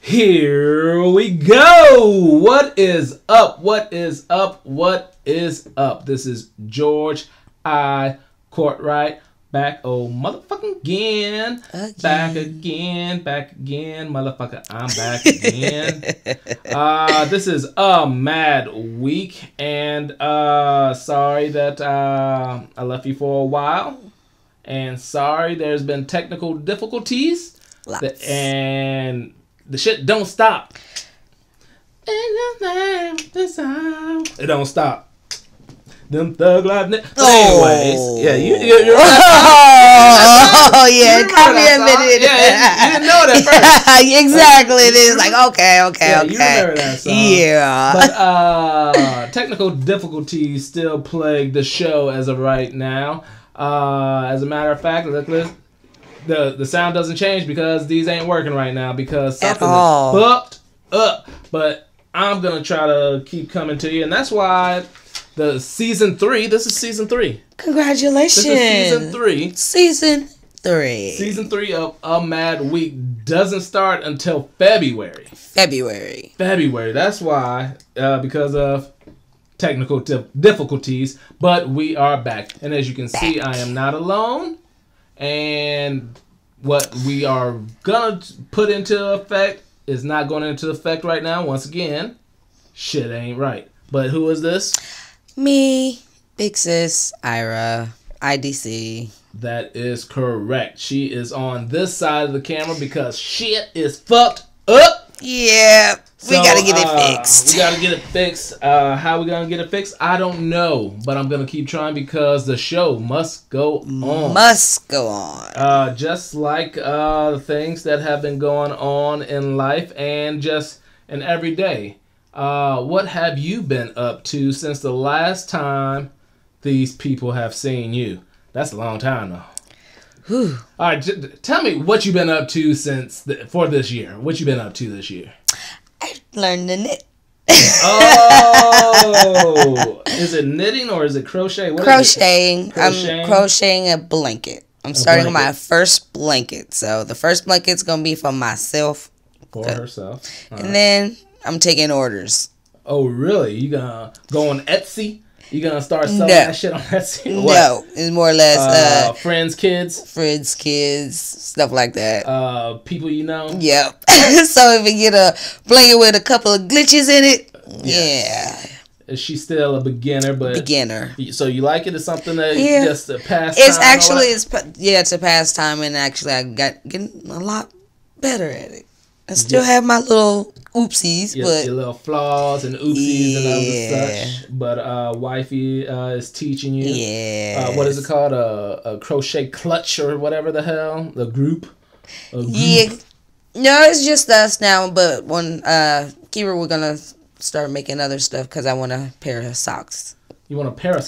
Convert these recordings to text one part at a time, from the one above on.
Here we go. What is up? What is up? What is up? This is George Cortright back. Oh, motherfucking again. Back again, motherfucker. I'm back again. This is a mad week, and sorry that I left you for a while, and sorry there's been technical difficulties. And the shit don't stop. It don't stop. Them thug life. Anyways, yeah, you're right. Oh yeah, come here a minute. Yeah, you didn't know that first. Exactly. It is like okay. Yeah, you remember that song. Yeah. But technical difficulties still plague the show as of right now. As a matter of fact, the sound doesn't change because these ain't working right now because something is fucked up. But I'm going to try to keep coming to you. And that's why season 3, this is season 3. Congratulations. This is season 3. Season 3. Season 3 of A Mad Week doesn't start until February. February. That's why, because of technical difficulties. But we are back. And as you can see, I am not alone. And what we are going to put into effect is not going into effect right now. Once again, shit ain't right. But who is this? Me, Big Sis, Ira, IDC. That is correct. She is on this side of the camera because shit is fucked up. Yeah, we gotta get it fixed. We gotta get it fixed. How we gonna get it fixed? I don't know, but I'm gonna keep trying because the show must go on. Just like the things that have been going on in life and just in every day. What have you been up to since the last time these people have seen you? That's a long time though. Whew. All right, tell me what you've been up to for this year. What you been up to this year? I learned to knit. Oh, is it knitting or is it crochet? Crocheting. I'm crocheting a blanket. I'm starting on my first blanket. So the first blanket's gonna be for myself. For herself. And then I'm taking orders. Oh, really? You gonna go on Etsy? You gonna start selling that shit on Etsy? No, it's more or less friends, kids, stuff like that. People you know. Yep. So if you get a blanket with a couple of glitches in it, yeah. Is she still a beginner? Beginner. So you like it? It's something that just a pastime. It's actually it's a pastime, and actually I getting a lot better at it. I still have my little oopsies, but your little flaws and oopsies and other such. But wifey is teaching you. Yeah. What is it called? A crochet clutch or whatever the hell. The group. Yeah. No, it's just us now. But when Kira, we're gonna start making other stuff because I want a pair of socks. You want a pair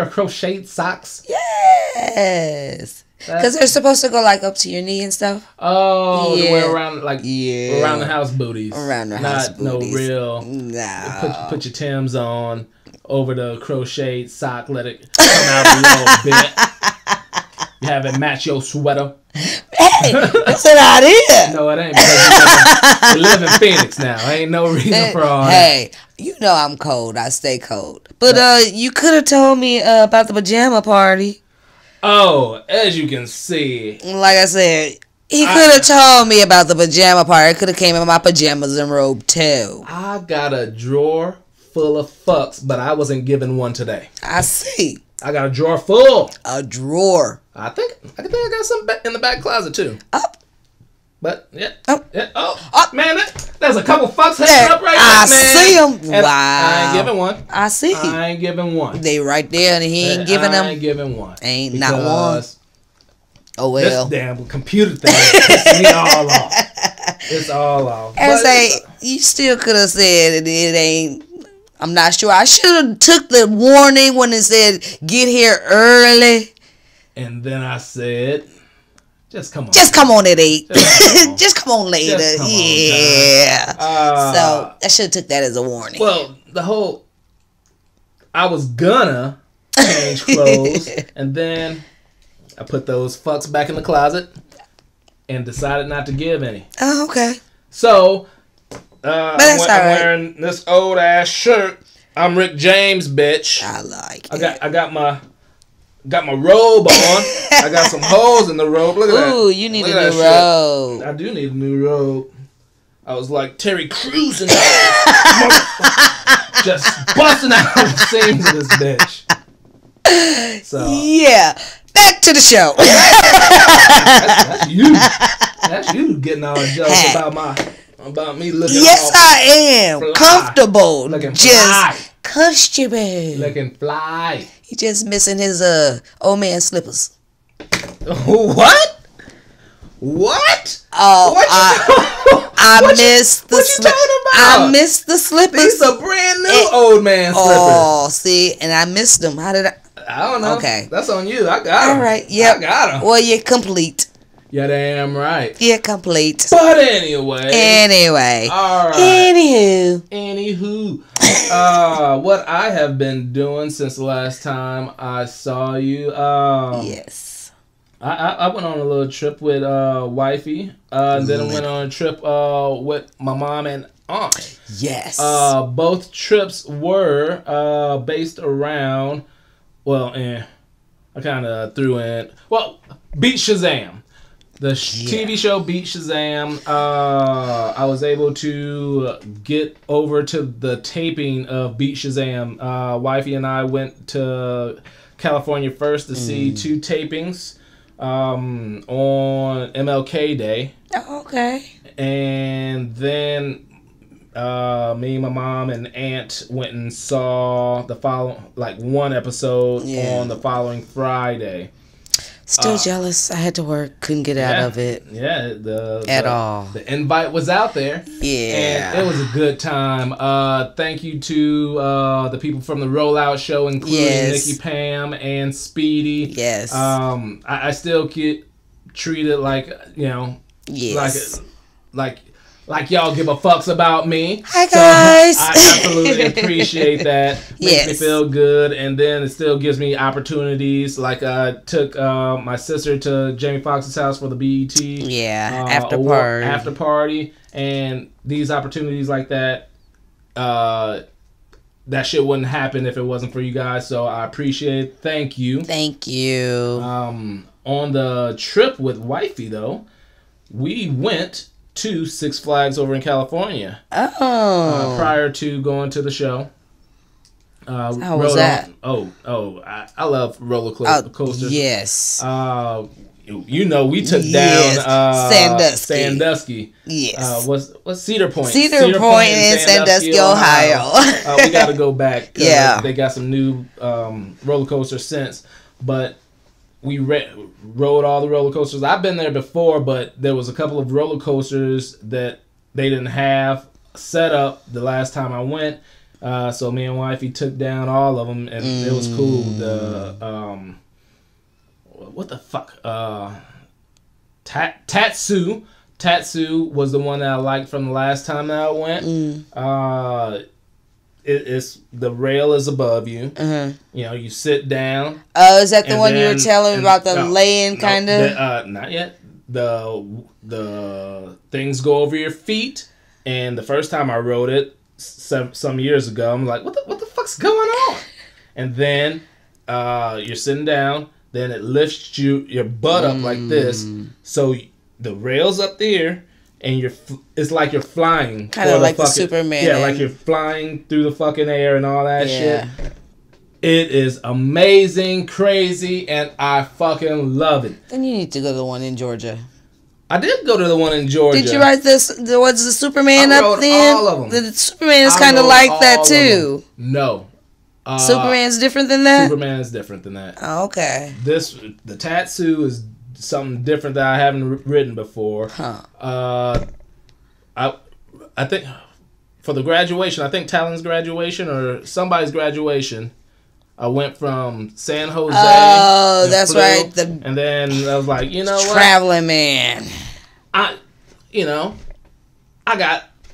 of crocheted socks? Yes. Because they're supposed to go like up to your knee and stuff. Oh, the way around around the house booties. Around the house booties. Not no real. No. Put your Timbs on over the crocheted sock. Let it come out a little bit. You have it match your sweater. Hey, that's an idea. No, it ain't because you live in Phoenix now. Ain't no reason for all that. Hey, you know I'm cold. I stay cold. But you could have told me about the pajama party. Oh, as you can see. Like I said, he could have told me about the pajama party. I could have came in my pajamas and robe too. I got a drawer full of fucks, but I wasn't given one today. I see. I got a drawer full. A drawer. I think I got some in the back closet too. Up. But yeah. Oh. Man, there's a couple fucks hanging up right there, I man. see them. And wow. I ain't giving one. I see. I ain't giving one. They right there and he ain't giving them. I ain't giving one. Ain't not one. Oh well. This damn computer thing pisses me all off. It's all off. And say you still could have said it ain't. I'm not sure. I should have took the warning when it said get here early. And then I said, just come on. Just come on at 8. Just come on later. So I should have took that as a warning. Well, I was gonna change clothes, and then I put those fucks back in the closet and decided not to give any. Oh, okay. So, But that's I'm alright. wearing this old ass shirt. I'm Rick James, bitch. I like it. I got my robe on. I got some holes in the robe. Look at that. Ooh, you need Look a at new that robe. shit. I do need a new robe. I was like Terry Crews in that. Just busting out the seams of this bitch. So Yeah. Back to the show. that's you. That's you getting all jealous about me looking. Yes, all I am. fly. Comfortable. Looking Just fly. comfortable. Looking fly. He just missing his old man slippers. What? What? Oh, What I missed the what you talking about? I missed the slippers. These are brand new old man slippers. Oh, see, and I missed them. How did I? I don't know. Okay. That's on you. I got them. All right. Yep. I got them. Well, you're complete. Yeah, damn right. You're complete. But anyway. Anyway. All right. Anywho. What I have been doing since the last time I saw you. Yes. I went on a little trip with wifey. Then I went on a trip with my mom and aunt. Yes. Both trips were based around. Well, I kind of threw in. Well, Beat Shazam. The TV show Beat Shazam. I was able to get over to the taping of Beat Shazam. Wifey and I went to California first to see 2 tapings on MLK Day. Oh, okay. And then me, my mom, and aunt went and saw the one episode on the following Friday. Still jealous. I had to work. Couldn't get out of it. Yeah, at all. The invite was out there. Yeah. And it was a good time. Thank you to the people from the Rollout Show, including Nikki Pam and Speedy. Yes. I still get treated like, like y'all give a fucks about me. Hi, guys. So I absolutely appreciate that. Makes me feel good. And then it still gives me opportunities. Like I took my sister to Jamie Foxx's house for the BET. After party. And these opportunities like that, that shit wouldn't happen if it wasn't for you guys. So I appreciate it. Thank you. Thank you. On the trip with wifey, though, we went to Six Flags over in California. Prior to going to the show. How was that? I love roller coasters. Yes. We took down Sandusky. Yes. What's Cedar Point? Cedar Point in Sandusky, Ohio. We got to go back. Yeah. They got some new roller coasters since, but we rode all the roller coasters. I've been there before, but there was a couple of roller coasters that they didn't have set up the last time I went. So me and wifey took down all of them, and it was cool. The what the fuck? Tatsu was the one that I liked from the last time that I went. It's the rail is above you. You sit down. Oh, is that the one you were telling me about the laying kind of? Not yet. The things go over your feet, and the first time I rode it some years ago, I'm like, what the fuck's going on? And then you're sitting down. Then it lifts your butt up like this, so the rail's up there, and it's like you're flying. Kind of like the Superman. Yeah, like you're flying through the fucking air and all that shit. It is amazing, crazy, and I fucking love it. Then you need to go to the one in Georgia. I did go to the one in Georgia. Did you ride this? Was the Superman up there? All of them. The Superman is kind of like that too. No. Superman's different than that? Superman is different than that. Oh, okay. The Tatsu is something different that I haven't ridden before. I think for the graduation, I think Talon's graduation or somebody's graduation, I went from San Jose. Oh, that's right. And then I was like, you know what? Traveling man.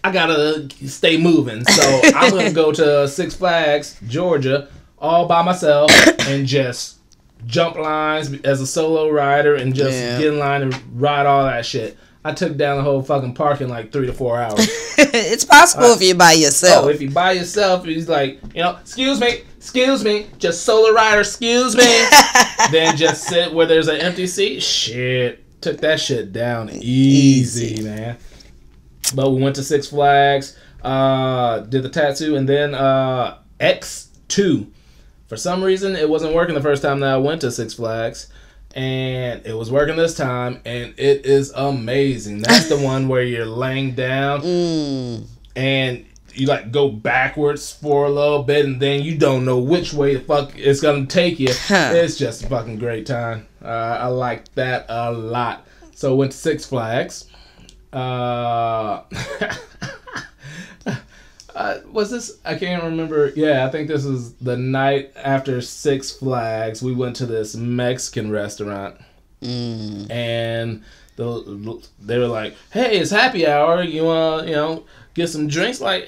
I gotta stay moving, so I'm gonna go to Six Flags, Georgia, all by myself and just jump lines as a solo rider and just get in line and ride all that shit. I took down the whole fucking park in like 3 to 4 hours. It's possible if you're by yourself. Oh, if you're by yourself, he's like, excuse me, just solo rider, excuse me. Then just sit where there's an empty seat. Shit, took that shit down easy, man. But we went to Six Flags, did the tattoo, and then X2. For some reason, it wasn't working the first time that I went to Six Flags. And it was working this time, and it is amazing. That's the one where you're laying down, and you like go backwards for a little bit, and then you don't know which way the fuck it's gonna take you. It's just a fucking great time. I like that a lot. So went to Six Flags. Was this? I can't remember. Yeah, I think this was the night after Six Flags. We went to this Mexican restaurant, and they were like, "Hey, it's happy hour. You want get some drinks?" Like,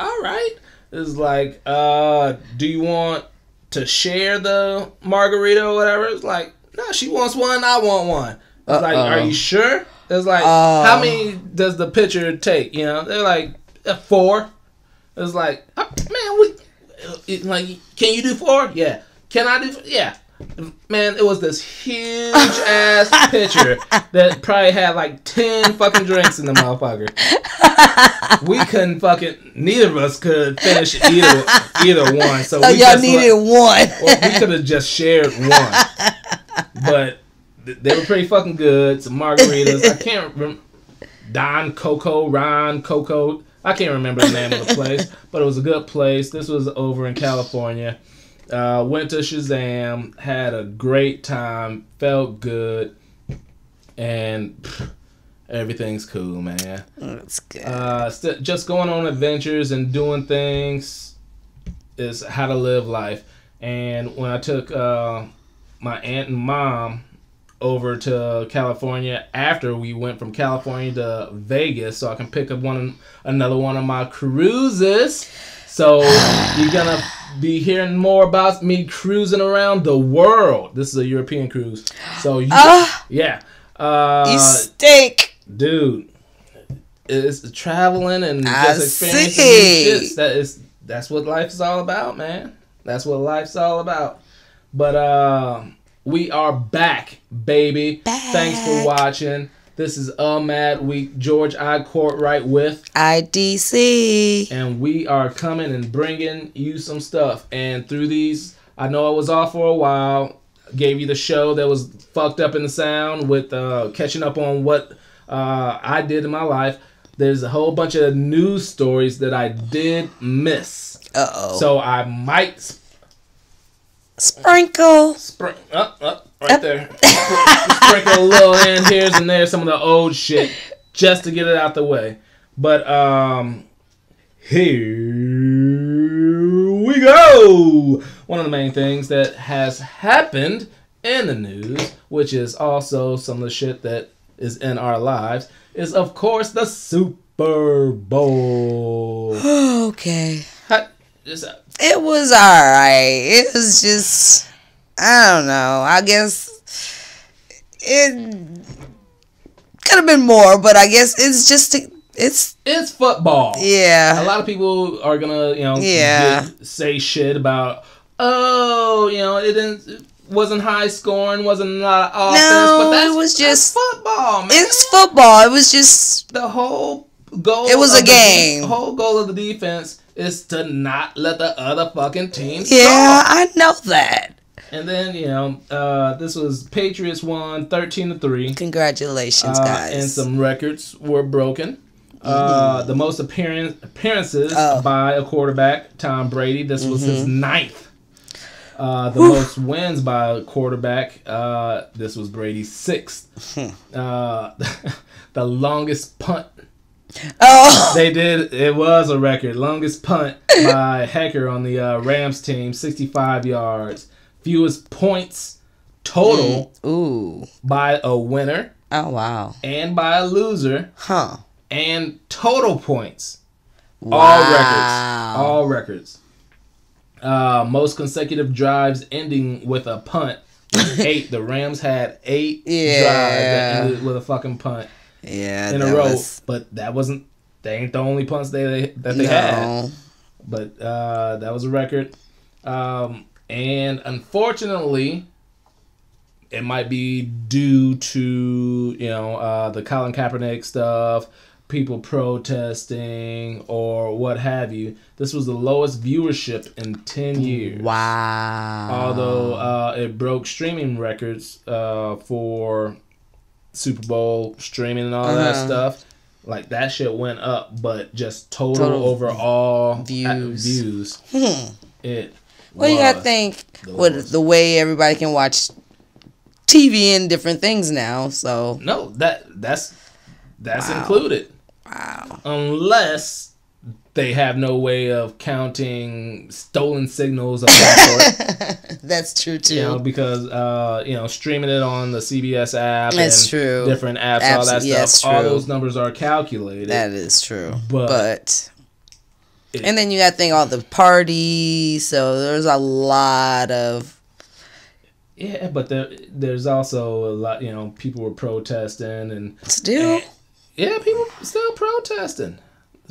all right. It's like, do you want to share the margarita or whatever? It's like, no, she wants one. I want one. It's like, are you sure? It's like, how many does the pitcher take? They're like 4. It's like, man, can you do 4? Yeah. Can I do 4? Yeah. Man, it was this huge ass pitcher that probably had like 10 fucking drinks in the motherfucker. We couldn't neither of us could finish either one. So we y'all needed one. Well, we could have just shared one. But they were pretty fucking good. Some margaritas. I can't remember. Ron Coco. I can't remember the name of the place, but it was a good place. This was over in California. Went to Shazam, had a great time, felt good, and everything's cool, man. That's good. Just going on adventures and doing things is how to live life. And when I took my aunt and mom over to California after we went from California to Vegas, so I can pick up another one of my cruises. So you're gonna be hearing more about me cruising around the world. This is a European cruise, so yeah. You stink, dude. It's traveling and just experiencing new shit. That's what life's all about, man. That's what life's all about. But we are back, baby. Thanks for watching. This is a Mad Week. George I. Cortright with IDC. And we are coming and bringing you some stuff. And through these, I know I was off for a while. Gave you the show that was fucked up in the sound with catching up on what I did in my life. There's a whole bunch of news stories that I did miss. So I might sprinkle. Right there. Sprinkle a little in here and there, some of the old shit, just to get it out the way. But here we go. One of the main things that has happened in the news, which is also some of the shit that is in our lives, is of course the Super Bowl. Okay. It was alright. It was just, I don't know. I guess it could have been more, but I guess it's just it's football. Yeah. A lot of people are gonna say shit about it wasn't high scoring, wasn't a lot of offense, but that's football, man. It's football. It was just the whole goal. It was a game. The whole goal of the defense is to not let the other fucking team score. Yeah, I know that. And then, this was Patriots won 13-3. Congratulations, guys. And some records were broken. The most appearances by a quarterback, Tom Brady. This was his 9th. The most wins by a quarterback. This was Brady's 6th. The longest punt. They did. It was a record. Longest punt by Hecker on the Rams team, 65 yards. Fewest points total by a winner. Oh, wow. And by a loser. Huh. And total points. Wow. All records. Most consecutive drives ending with a punt. 8. The Rams had 8 drives that ended with a fucking punt. in a row. But that ain't the only punts that they had. But that was a record. And unfortunately, it might be due to, the Colin Kaepernick stuff, people protesting, or what have you. This was the lowest viewership in 10 years. Wow. Although it broke streaming records for Super Bowl streaming and all that stuff. Like, that shit went up, but just total overall views. It Well, you gotta think with the way everybody can watch TV and different things now. So no, that's included. Wow. Unless they have no way of counting stolen signals of that sort. That's true too. Because streaming it on the CBS app. That's and true. Different apps, all that stuff. All those numbers are calculated. That is true. But and then you got to think all the parties. So there's a lot of. Yeah, but there's also a lot. People were protesting and still. People still protesting.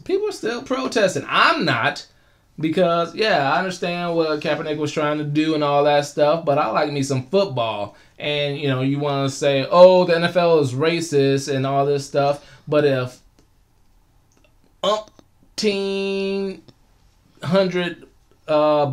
People are still protesting. I'm not, because I understand what Kaepernick was trying to do and all that stuff, but I like me some football. And you want to say, oh, the NFL is racist and all this stuff, but if 1,800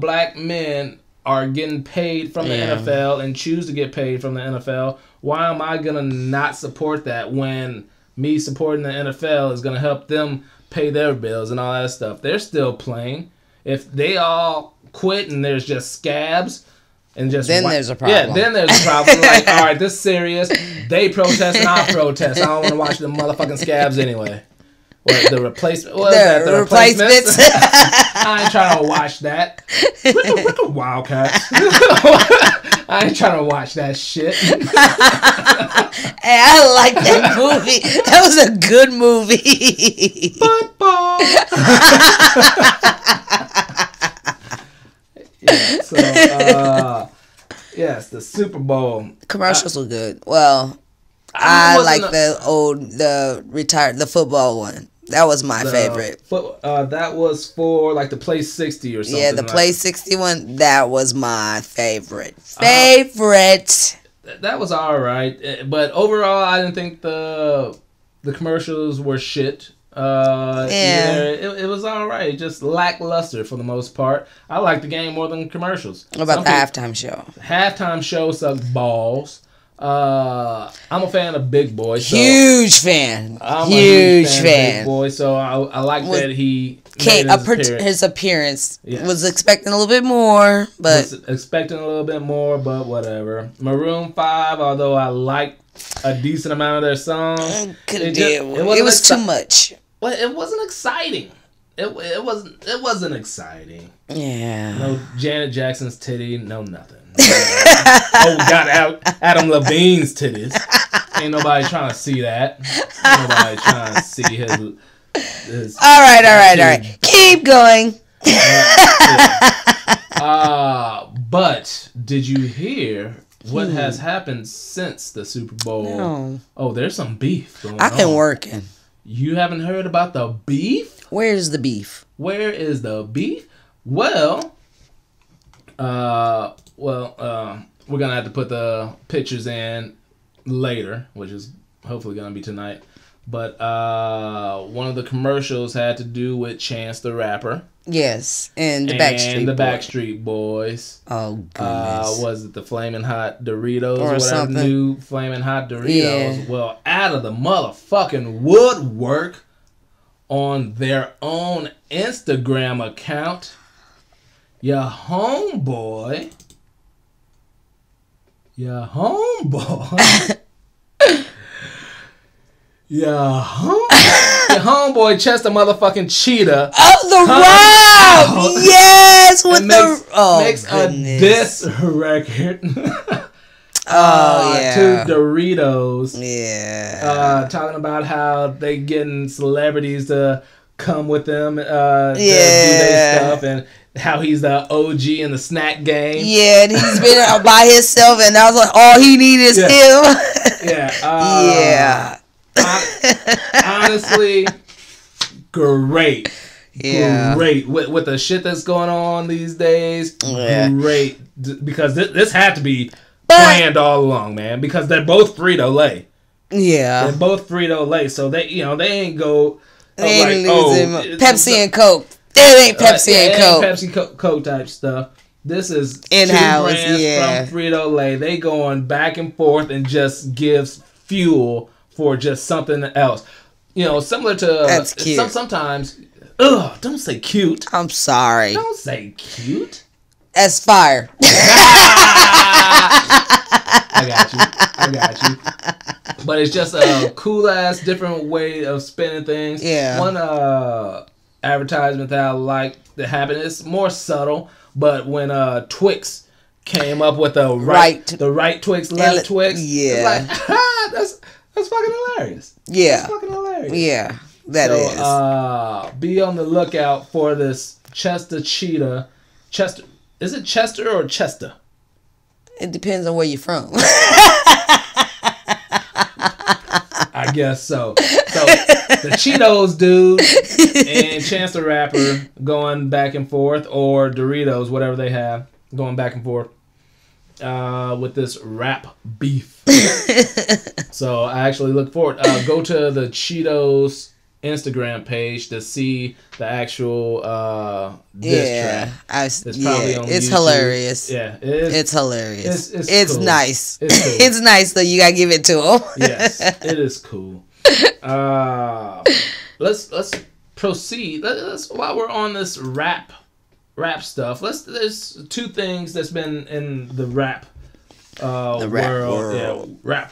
black men are getting paid from the NFL and choose to get paid from the NFL, why am I gonna not support that when me supporting the NFL is gonna help them pay their bills and all that stuff? They're still playing. If they all quit and there's just scabs and just there's a problem. Yeah, then there's a problem. Like, all right, this is serious. They protest and I protest. I don't want to watch the motherfucking scabs anyway. What, the replacement? What is that? The replacements? I ain't trying to watch that. With the Wildcats. I ain't trying to watch that shit. Hey, I like that movie. That was a good movie. Football. Yes, the Super Bowl. Commercials were good. Well, I like the football one. That was my favorite. That was for like the Play 60 or something. Yeah, the Play 60 one. That was my favorite. That was all right, but overall, I didn't think the commercials were shit. It was all right. Just lackluster for the most part. I like the game more than commercials. What about the halftime show? Halftime show sucked balls. I'm a fan of Big Boy. So huge fan. I'm a huge fan of Big Boy, so I like that he made his appearance. Yes. Was expecting a little bit more, but whatever. Maroon 5, although I like a decent amount of their songs, it was too much. Well, it wasn't exciting. It wasn't exciting. Yeah. No Janet Jackson's titty, no nothing. God, Adam Levine's titties. Ain't nobody trying to see that. Ain't nobody trying to see his All right. Keep going. But did you hear what has happened since the Super Bowl? No. Oh, there's some beef going on. I've been working. You haven't heard about the beef? Where's the beef? Where is the beef? Well, we're gonna have to put the pictures in later, which is hopefully gonna be tonight. But one of the commercials had to do with Chance the Rapper. Yes, and the Backstreet Boys. Oh goodness! Was it the Flamin' Hot Doritos or whatever? Something? New Flamin' Hot Doritos. Yeah. Well, out of the motherfucking woodwork, on their own Instagram account, your homeboy. Your homeboy Chester motherfucking Cheetah. Oh, the Rob! Yes, with makes a diss record. To Doritos. Yeah. Talking about how they getting celebrities to come with them to do their stuff, and how he's the OG in the snack game. Yeah, and he's been by himself, and I was like, all he needs is him. Yeah. Honestly, great. Yeah. Great. With the shit that's going on these days, yeah. Great. Because this had to be planned all along, man. Because they're both Frito-Lay. Yeah. They're both Frito-Lay, so they ain't go... They ain't losing Pepsi and Coke. They ain't Pepsi and Coke. Pepsi Coke type stuff. This is in-house, two brands from Frito-Lay. They going back and forth and just gives fuel for just something else. Similar to... That's cute. Sometimes... Ugh, don't say cute. I'm sorry. Don't say cute. That's fire. I got you. But it's just a cool-ass, different way of spinning things. Yeah. One advertisement that I like that happened, it's more subtle, but when Twix came up with the right Twix, left Twix, yeah. It's like, that's fucking hilarious. Yeah. That's fucking hilarious. Yeah, that is. Be on the lookout for this Chester Cheetah. Chester, is it Chester or Chester? It depends on where you're from. I guess so. So the Cheetos dude and Chance the Rapper going back and forth, or Doritos, whatever they have, going back and forth with this rap beef. So I actually look forward. Go to the Cheetos Instagram page to see the actual diss track. It's probably on it's YouTube. Hilarious. Yeah, it is. It's hilarious. It's cool. Nice. It's cool. It's nice, though. You gotta give it to him. Yes, it is cool. Let's proceed. Let's while we're on this rap stuff. There's two things that's been in the rap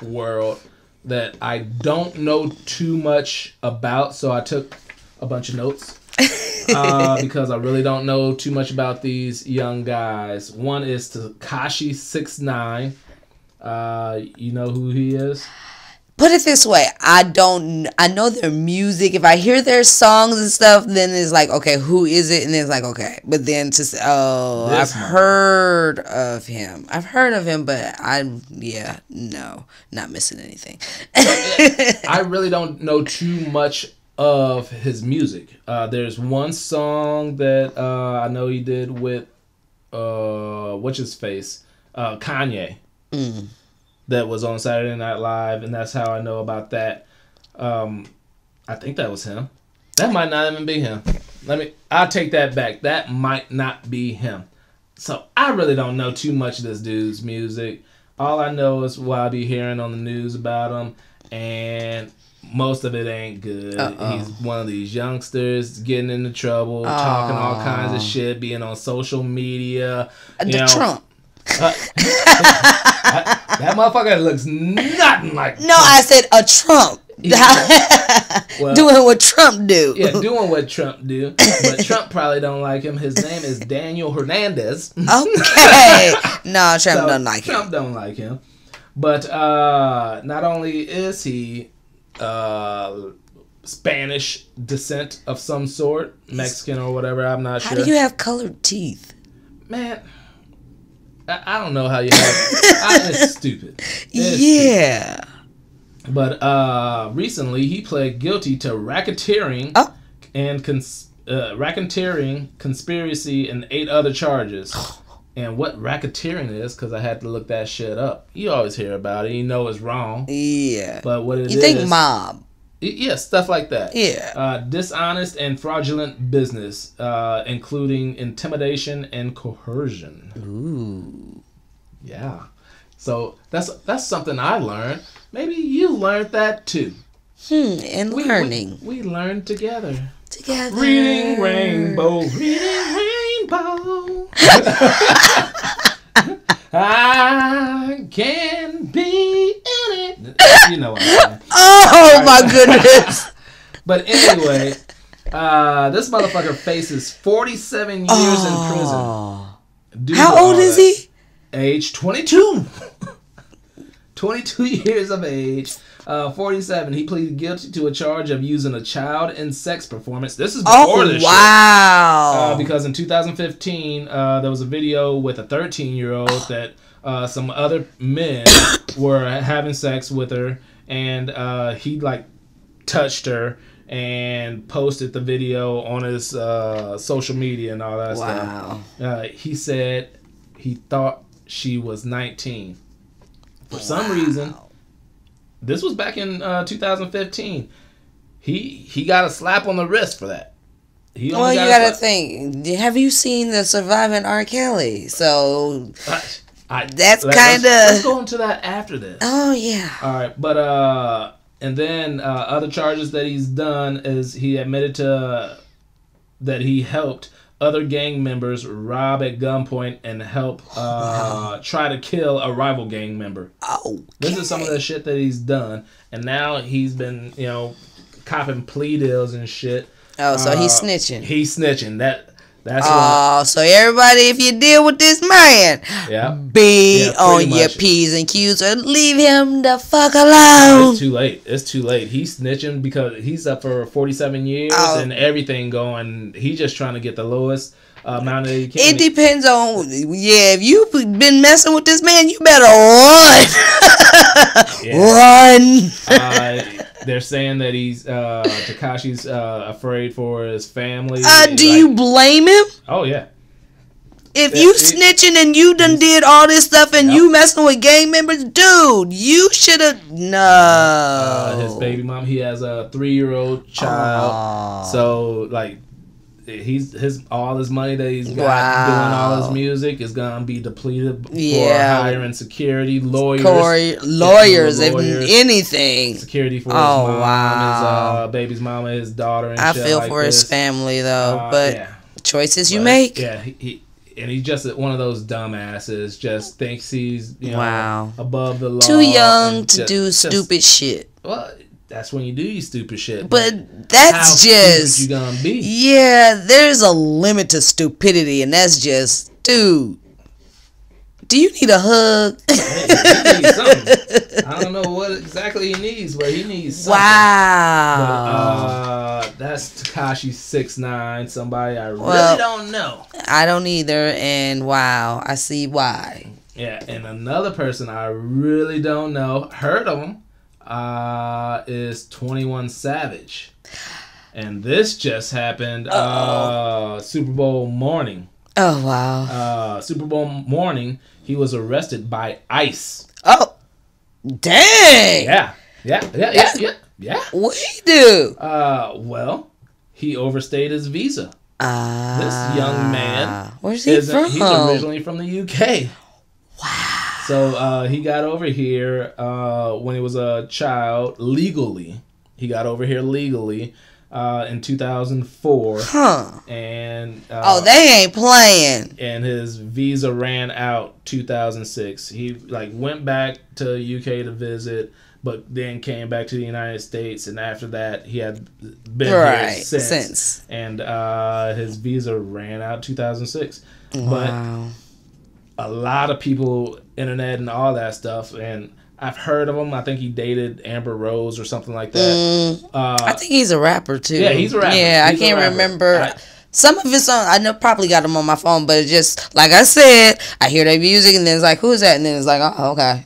world that I don't know too much about, so I took a bunch of notes because I really don't know too much about these young guys. One is Tekashi 6ix9ine. You know who he is? Put it this way, I know their music. If I hear their songs and stuff, then it's like, okay, who is it? And then it's like, okay. But then to say, I've heard of him, but not missing anything. I really don't know too much of his music. There's one song that I know he did with what's his face, Kanye. That was on Saturday Night Live, and that's how I know about that. I think that was him. That might not even be him. I'll take that back. That might not be him. So I really don't know too much of this dude's music. All I know is what I be hearing on the news about him, and most of it ain't good. He's one of these youngsters getting into trouble, talking all kinds of shit, being on social media. Trump. That motherfucker looks nothing like No, Trump. I said a Trump. Well, doing what Trump do. Yeah, doing what Trump do. But Trump probably don't like him. His name is Daniel Hernandez. Okay. No, Trump don't like him. Trump don't like him. But not only is he Spanish descent of some sort, Mexican or whatever, I'm not sure. How do you have colored teeth? Man, I don't know how you have it's stupid. Yeah. Stupid. But recently he pled guilty to racketeering and racketeering, conspiracy, and 8 other charges. And what racketeering is, because I had to look that shit up. You always hear about it. You know it's wrong. Yeah. But what it is... You think mob. Yeah, stuff like that. Yeah. Dishonest and fraudulent business, including intimidation and coercion. Ooh. Yeah. So that's something I learned. Maybe you learned that too. And learning. We learned together. Reading rainbow. Reading rainbow. I can be in it. You know what I'm saying. Oh my goodness. But anyway, this motherfucker faces 47 years in prison. How old is he? Age 22. 22 years of age. 47. He pleaded guilty to a charge of using a child in sex performance. This is before this shit. Because in 2015, there was a video with a 13-year-old that some other men were having sex with her, and he touched her and posted the video on his social media and all that stuff. He said he thought she was 19. For some reason, this was back in 2015. He got a slap on the wrist for that. Well, you gotta think. Have you seen the Surviving R. Kelly? So that's kind of. Let's go into that after this. Oh yeah. All right, but and then other charges that he's done is he admitted to that he helped other gang members rob at gunpoint and help try to kill a rival gang member. Oh, this is some of the shit that he's done, and now he's been copping plea deals and shit. Oh, so he's snitching. He's snitching. That's so everybody, if you deal with this man, be on your P's and Q's or leave him the fuck alone. It's too late. It's too late. He's snitching because he's up for 47 years and everything going. He's just trying to get the lowest amount that he can. It depends on, if you've been messing with this man, you better run. Run. They're saying that he's Tekashi's afraid for his family. Do you blame him? Oh yeah. If you snitching and you done did all this stuff and you messing with gang members, dude, you should have his baby mom. He has a 3-year-old child. So like, all his money that he's got doing all his music is gonna be depleted for hiring security, lawyers, if anything, security for his mom, his baby's mama, his daughter. And I shit feel like for this. his family though, but choices you make. Yeah, he's just one of those dumbasses. Just thinks he's above the law. Too young to do stupid shit. Well, that's when you do your stupid shit. But that's just you gonna be. Yeah, there's a limit to stupidity, and that's just, dude. Do you need a hug? He needs something. I don't know what exactly he needs, but he needs something. Wow. But, that's Tekashi 6ix9ine, somebody I really don't know. I don't either, and wow, I see why. Yeah, and another person I really don't know, heard of him, is 21 Savage. And this just happened Super Bowl morning. Oh, wow. Super Bowl morning, he was arrested by ICE. Oh, dang. Yeah. What he do? Well, he overstayed his visa. This young man. Where's he from? He's originally from the UK. Wow. So he got over here when he was a child legally. He got over here legally in 2004. And they ain't playing. And his visa ran out 2006. He went back to UK to visit, but then came back to the United States, and after that he had been here since. And his visa ran out 2006. Wow. But a lot of people, internet and all that stuff, and I've heard of him. I think he dated Amber Rose or something like that. I think he's a rapper too. Yeah, he's a rapper. Yeah, I can't remember. Some of his songs, I probably got them on my phone, but it's just, like I said, I hear their music and then it's like, who's that? And then it's like, oh, okay.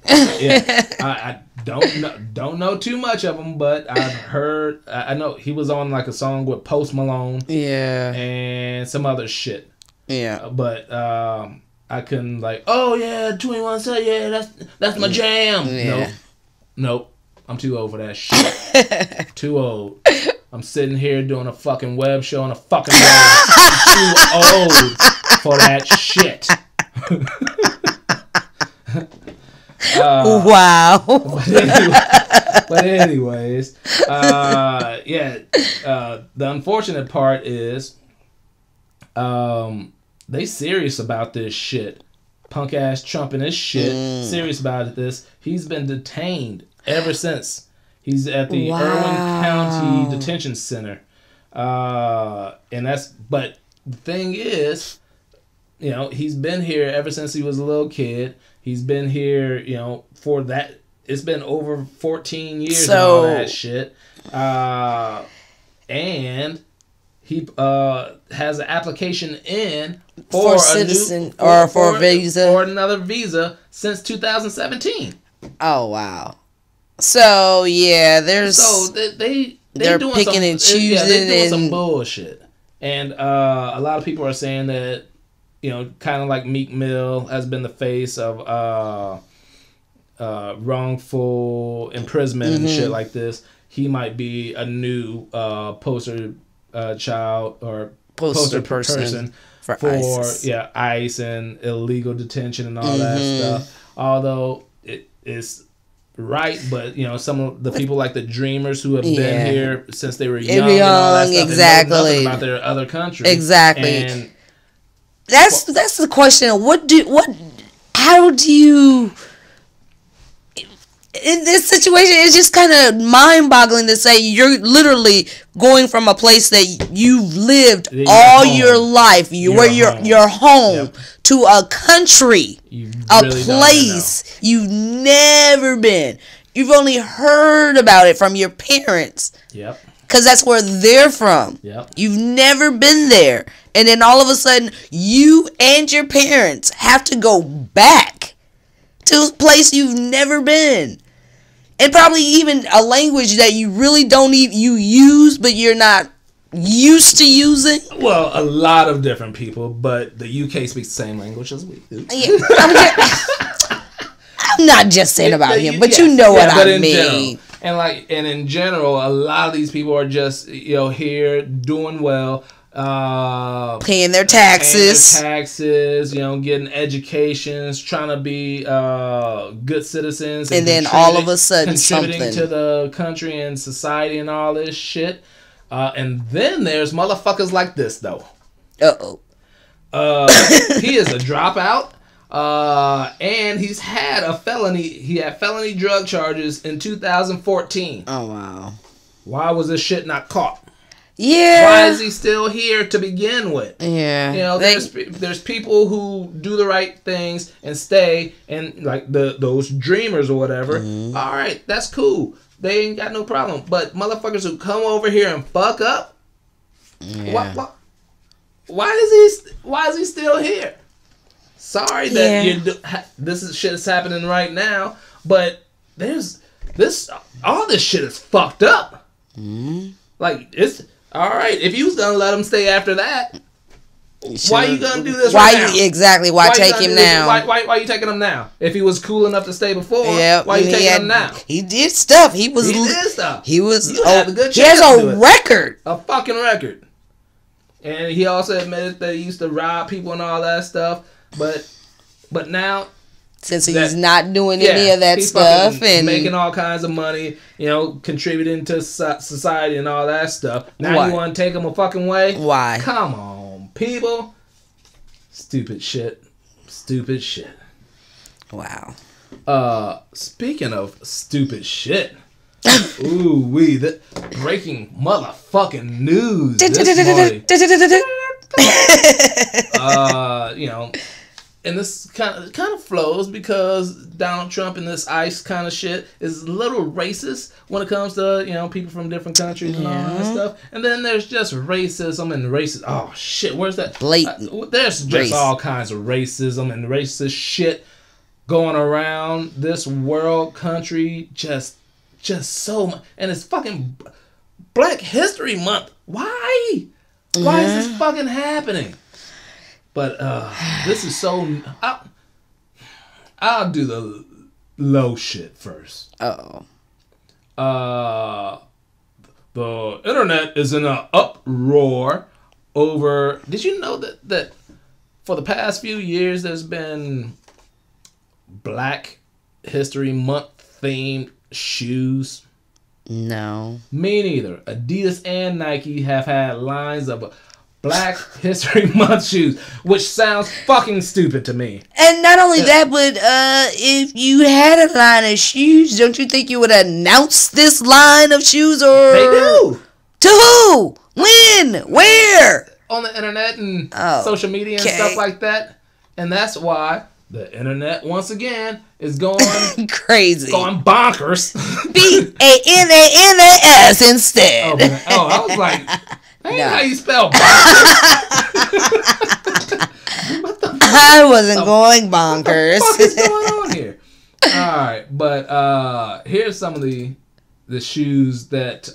I don't know too much of him, but I've heard, I know he was on a song with Post Malone. Yeah. And some other shit. Yeah. But, I couldn't 21 Savage, that's my jam. Yeah. Nope. I'm too old for that shit. Too old. I'm sitting here doing a fucking web show on a fucking road. I'm too old for that shit. Wow. But anyways, the unfortunate part is, they serious about this shit. Punk ass Trump and this shit. Serious about this. He's been detained ever since. He's at the Irwin County Detention Center. But the thing is, he's been here ever since he was a little kid. He's been here, for that. It's been over 14 years and all that shit. And he has an application in for citizen for a visa or another visa since 2017. Oh wow! So yeah, there's they're picking and choosing. Yeah, they're doing some bullshit. And a lot of people are saying that, you know, kind of like Meek Mill has been the face of wrongful imprisonment and shit like this. He might be a new poster child or poster person for ISIS. ICE and illegal detention and all that stuff. Although it is right, but you know, some of the people like the Dreamers who have been here since they were young and all that stuff, and know nothing about their other countries. Exactly. And that's the question. How do you, in this situation, it's just kind of mind-boggling to say you're literally going from a place that you've lived all your life, your home, to a country, a place you've never been. You've only heard about it from your parents. Yep. Because that's where they're from. Yep. You've never been there. And then all of a sudden, you and your parents have to go back to a place you've never been. And probably even a language that you really don't even use, but you're not used to using. Well, a lot of different people, but the UK speaks the same language as we do. Yeah, I'm not just saying about him, but you know what I mean. And in general, a lot of these people are just, you know, here doing well, paying their taxes, you know, getting educations, trying to be good citizens, and then all of a sudden contributing to the country and society and all this shit. And then there's motherfuckers like this though. He is a dropout. And he's had a felony. He had felony drug charges in 2014. Oh wow! Why was this shit not caught? Yeah. Why is he still here to begin with? Yeah. You know, there's people who do the right things and stay, and like those Dreamers or whatever. Mm-hmm. All right, that's cool. They ain't got no problem. But motherfuckers who come over here and fuck up. Yeah. Why is he still here? Sorry that this shit is happening right now, but all this shit is fucked up. Mm-hmm. Like, it's all right if you was gonna let him stay after that. Why you gonna do this? Exactly. Why take him now? Why you taking him now? If he was cool enough to stay before, why you taking him now? He did stuff. He did stuff. He was. He has a record. A fucking record. And he also admitted that he used to rob people and all that stuff. But now, since he's not doing any of that stuff and making all kinds of money, you know, contributing to society and all that stuff. Now you want to take him a fucking way? Why? Come on, people. Stupid shit. Wow. Speaking of stupid shit. The breaking motherfucking news this morning. You know, and this kind of flows because Donald Trump and this ICE kind of shit is a little racist when it comes to, you know, people from different countries and all that stuff. And then there's just racism and racist. Oh shit, where's that? Blatant. There's just all kinds of racism and racist shit going around this world country. Just so much, and it's fucking Black History Month. Why? Why is this fucking happening? But this is so. I'll do the low shit first. The internet is in an uproar over. Did you know that for the past few years there's been Black History Month themed shoes? No. Me neither. Adidas and Nike have had lines of Black History Month shoes, which sounds fucking stupid to me. And not only that, but if you had a line of shoes, don't you think you would announce this line of shoes? Or they do. To who? When? Where? On the internet and social media and stuff like that. And that's why the internet, once again, is going crazy. Going bonkers. BANANAS instead. I was like, how you spell bonkers? I wasn't going bonkers. What the fuck is going on here? Alright, but here's some of the the shoes that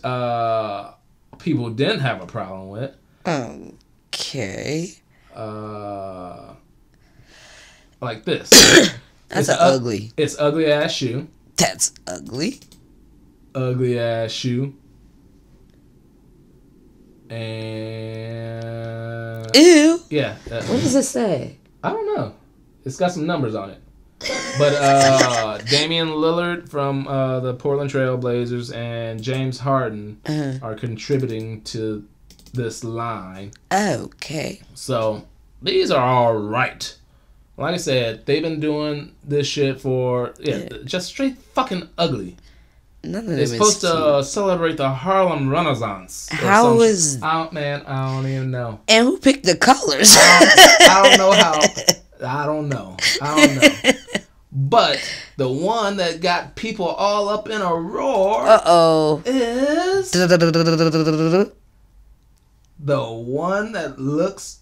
people didn't have a problem with. Okay. Like this. That's ugly. It's ugly ass shoe. That's ugly. Ugly ass shoe. And ew. Yeah. What does it say? I don't know. It's got some numbers on it. But Damian Lillard from the Portland Trail Blazers and James Harden are contributing to this line. Okay. So these are all right. Like I said, they've been doing this shit for just straight fucking ugly. None of them it's supposed to celebrate the Harlem Renaissance. How is... I don't even know. And who picked the colors? I don't know how. I don't know. But the one that got people all up in a roar is the one that looks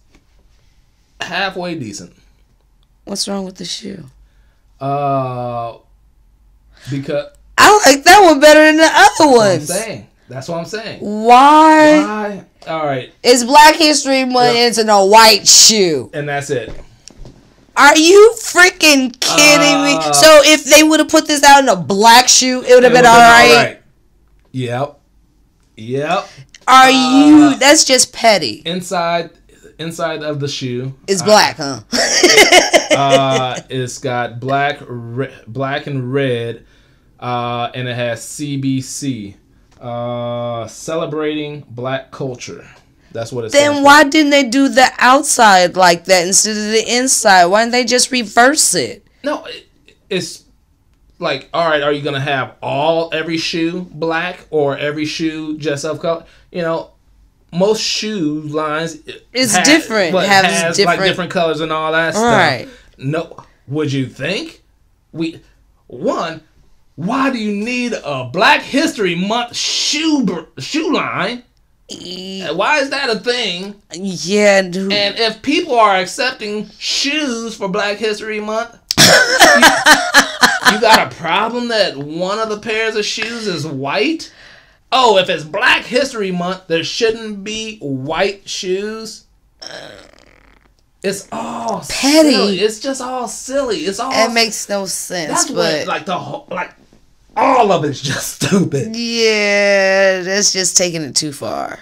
halfway decent. What's wrong with the shoe? Because I like that one better than the other ones. That's what I'm saying. Why? All right. It's Black History Month and it's in a white shoe. And that's it. Are you freaking kidding me? So if they would have put this out in a black shoe, it would have been all right? Yep. Are you... That's just petty. Inside of the shoe. It's black, huh? It's got black and red, and it has CBC, celebrating black culture. That's what it says. Then why didn't they do the outside like that instead of the inside? Why didn't they just reverse it? No, it's like, all right, are you gonna have every shoe black or every shoe just of color? You know, most shoe lines different. Has like different colors and all that stuff. Right. No, would you think? Why do you need a Black History Month shoe line? Why is that a thing? Yeah, dude. And if people are accepting shoes for Black History Month, you got a problem that one of the pairs of shoes is white? Oh, if it's Black History Month, there shouldn't be white shoes? It's all petty. Silly. It's just all silly. It makes no sense. That's what, all of it's just stupid. Yeah, that's just taking it too far.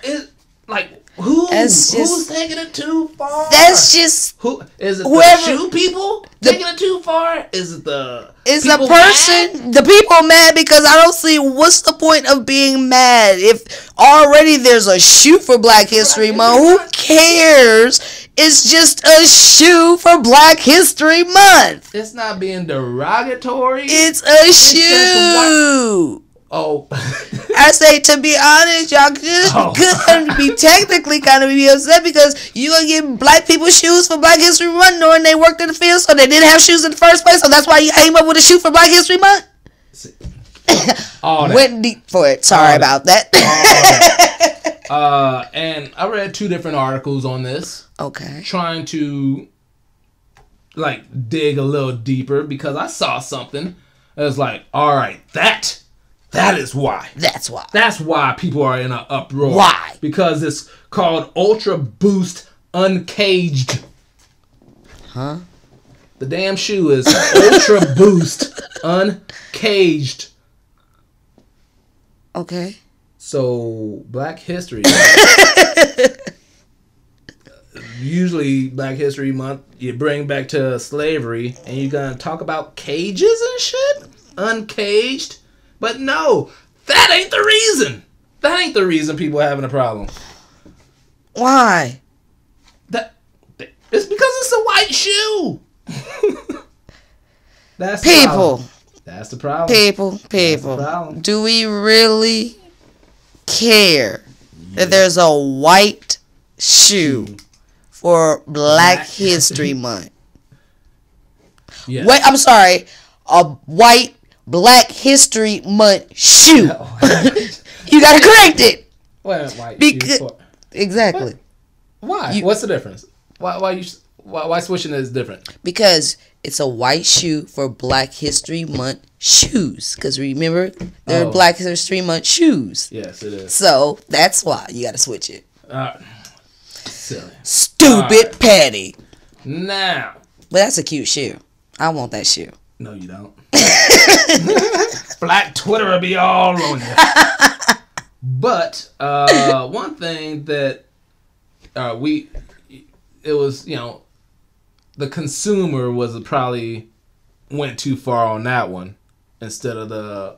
Who's taking it too far? That's just is it the shoe people taking it too far? Is it the person mad? The people mad because I don't see what's the point of being mad if already there's a shoe for Black History Month. Who cares? It's just a shoe for Black History Month. It's not being derogatory. It's a shoe. Oh. I say, to be honest, y'all could be technically kind of be upset because you gonna give black people shoes for Black History Month knowing they worked in the field so they didn't have shoes in the first place, so that's why you came up with a shoe for Black History Month? Went deep for it. Sorry about that. And I read 2 different articles on this. Okay. Trying to dig a little deeper because I saw something that was like, all right, that is why. That's why. That's why people are in an uproar. Why? Because it's called Ultra Boost Uncaged. Huh? The damn shoe is Ultra Boost Uncaged. Okay. So, Black History. Usually, Black History Month, you bring back to slavery, and you're going to talk about cages and shit? Uncaged? But no, that ain't the reason. That ain't the reason people are having a problem. Why? It's because it's a white shoe. That's people. That's the problem. People. Problem. Do we really care that there's a white shoe for Black History Month? Yes. Wait, I'm sorry. A white Black History Month shoe. No. You gotta correct it. What white shoe for? Exactly. Why? What's the difference? Why Why switching is different? Because it's a white shoe for Black History Month shoes. Because remember, they're Black History Month shoes. Yes, it is. So that's why you got to switch it. Silly. Stupid Patty. Now. But that's a cute shoe. I want that shoe. No, you don't. Black Twitter will be all on you. But one thing that it was, the consumer was probably went too far on that one instead of the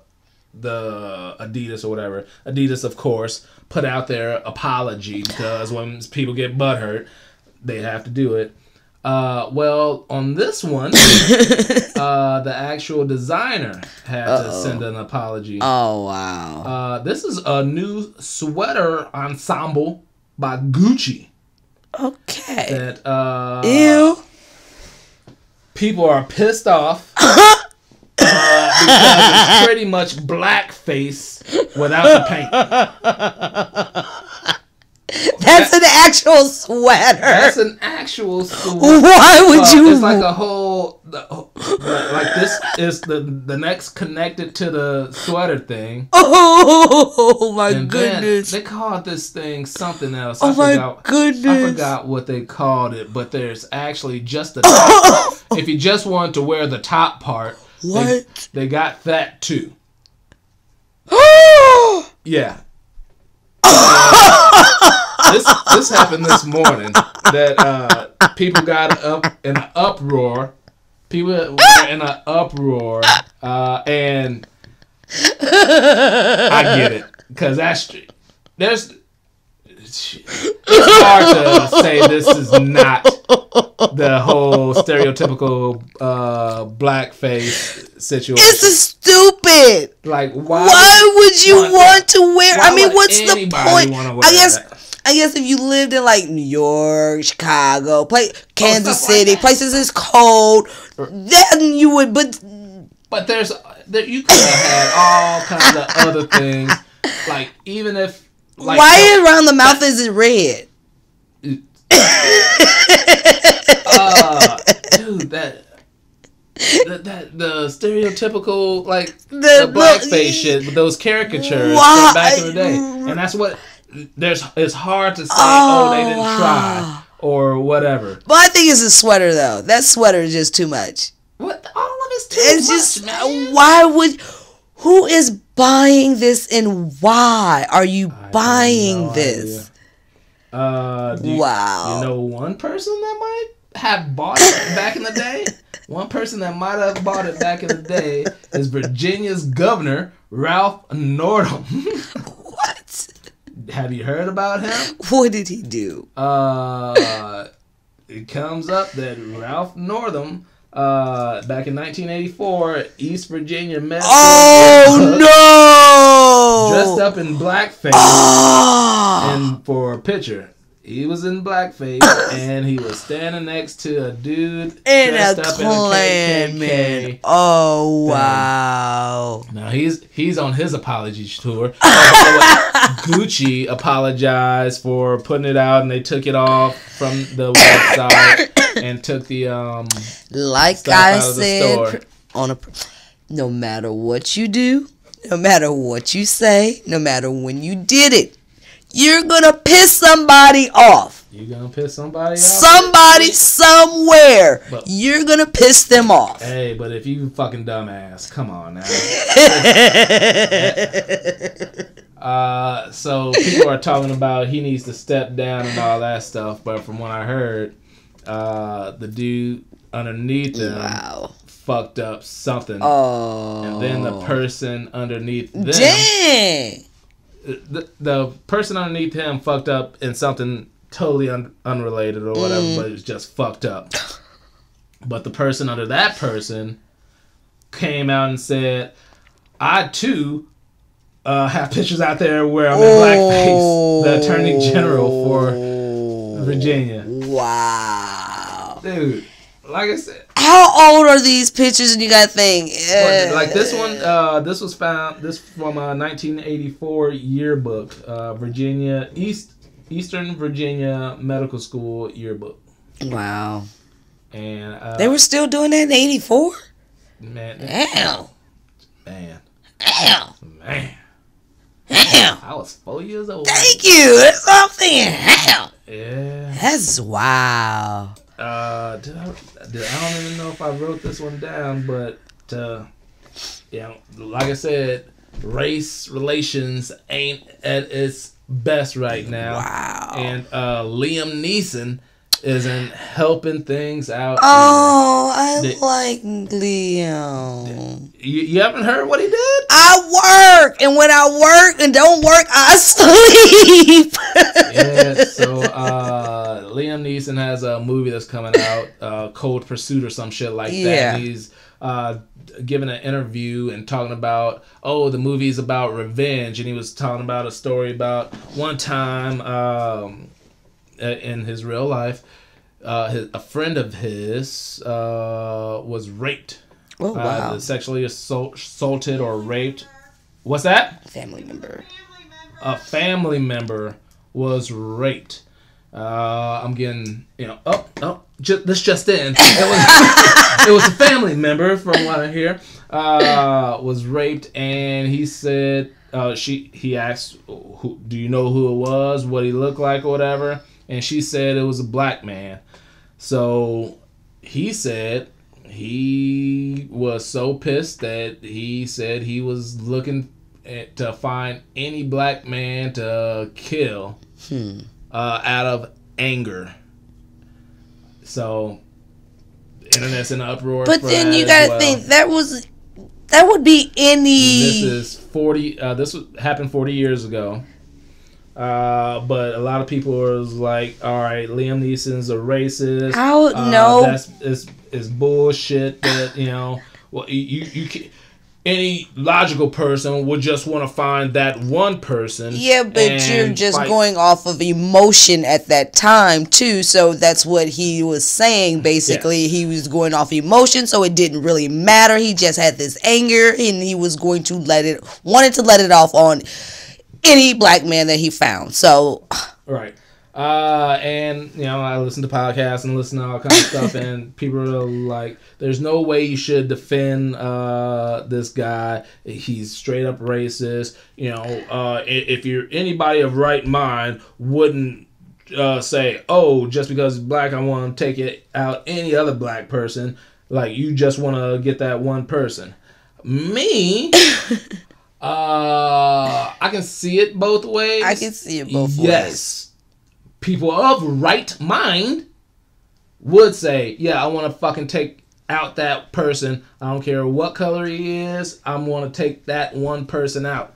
Adidas or whatever. Adidas, of course, put out their apology because when people get butthurt, they have to do it. Well, on this one, the actual designer had to send an apology. Oh, wow. This is a new sweater ensemble by Gucci. Okay. That, ew. People are pissed off because it's pretty much blackface without the paint. That's an actual sweater. That's an actual sweater. Why would you? It's like a whole, like this is the next connected to the sweater thing. Oh my and goodness! They called this thing something else. Oh my goodness! I forgot what they called it, but there's actually just the top. If you just want to wear the top part, what? They got that too. Yeah. This happened this morning that people got up in an uproar. People were in an uproar, and I get it because it's hard to say this is not the whole stereotypical blackface situation. It's stupid. Like why would you want to wear? I mean, what's the point? I guess if you lived in like New York, Chicago, Kansas City, like places is cold, then you would. But you could have had all kinds of other things. Like even if why around the mouth is it red? Dude, the stereotypical the blackface shit with those caricatures from back in the day, and that's what it's hard to say. They didn't try or whatever. But I think it's a sweater though. That sweater is just too much. What? All of it's too much, just man. Why would? Who is buying this and why are you buying this? Wow. You know one person that might have bought it back in the day? One person that might have bought it back in the day is Virginia's governor, Ralph Northam. What? Have you heard about him? What did he do? It comes up that Ralph Northam, back in 1984, East Virginia met dressed up in blackface and for a picture. He was in blackface and he was standing next to a dude dressed up in a KKK. Oh wow! Now he's on his apology tour. Gucci apologized for putting it out, and they took it off from the website and took the like I said no matter what you do, no matter what you say, no matter when you did it, you're gonna piss somebody off. You're gonna piss somebody off? Somebody somewhere. But you're gonna piss them off. Hey, but if you fucking dumbass, come on now. So people are talking about he needs to step down and all that stuff, but from what I heard, the dude underneath him fucked up something. Oh. And then the person underneath them. Dang. The person underneath him fucked up in something totally unrelated or whatever, but it was just fucked up. But the person under that person came out and said, I too have pictures out there where I'm in blackface, the Attorney General for Virginia. Wow. Dude, like I said. How old are these pictures? And you got to think. Like this one, this was found, this from a 1984 yearbook, Eastern Virginia Medical School yearbook. Wow. And they were still doing that in '84. Man, Damn. Man. I was 4 years old. Thank you. That's what I'm saying. Damn. Yeah. That's wow. I don't even know if I wrote this one down, but like I said, race relations ain't at its best right now. Wow. And Liam Neeson isn't helping things out. Oh, I like Liam. You haven't heard what he did? I work, and when I work and don't work, I sleep. Yeah, so Liam Neeson has a movie that's coming out, Cold Pursuit or some shit like that. And he's giving an interview and talking about, the movie's about revenge, and he was talking about a story about one time in his real life, a friend of his was raped. Oh, wow. Sexually assaulted or raped. What's that? Family member. A family member was raped. I'm getting, this just in. It was a family member, from what I hear, was raped, and he said, he asked, do you know who it was, what he looked like or whatever, and she said it was a black man. So he said he was so pissed that he said he was looking to find any black man to kill out of anger. So internet's in uproar. But then you gotta think that would be any. This is 40. This happened 40 years ago. But a lot of people was like, all right, Liam Neeson's a racist. It's bullshit that, you can, any logical person would just want to find that one person. Yeah, but you're just going off of emotion at that time too. So that's what he was saying. Basically, He was going off emotion, so it didn't really matter. He just had this anger, and he was going to wanted to let it off on any black man that he found. So right. And I listen to podcasts and listen to all kinds of stuff, and people are like, there's no way you should defend this guy. He's straight up racist. If you're anybody of right mind wouldn't say, just because he's black, I want to take it out any other black person. Like, you just want to get that one person. Me, I can see it both ways. I can see it both ways. Yes. People of right mind would say, I want to fucking take out that person. I don't care what color he is. I want to take that one person out.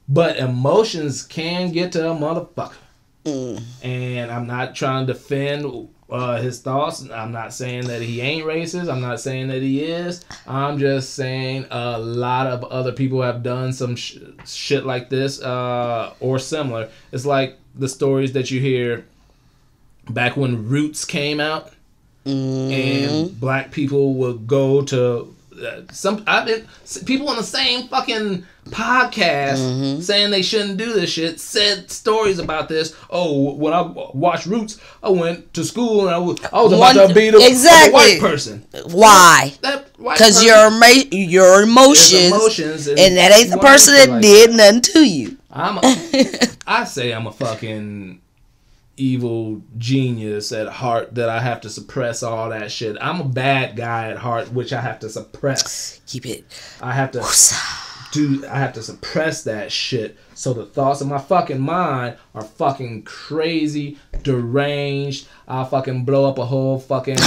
But emotions can get to a motherfucker. And I'm not trying to defend his thoughts. I'm not saying that he ain't racist. I'm not saying that he is. I'm just saying a lot of other people have done some shit like this or similar. It's like the stories that you hear back when Roots came out, and black people would go to people on the same fucking podcast saying they shouldn't do this shit said stories about this. When I watched Roots, I went to school and I was about to be the white person. Why? Because your emotions, and that ain't the person that did nothing to you. I say I'm a fucking evil genius at heart that I have to suppress all that shit. I'm a bad guy at heart, which I have to suppress. Keep it. I have to suppress that shit. So the thoughts in my fucking mind are fucking crazy, deranged. I'll fucking blow up a whole fucking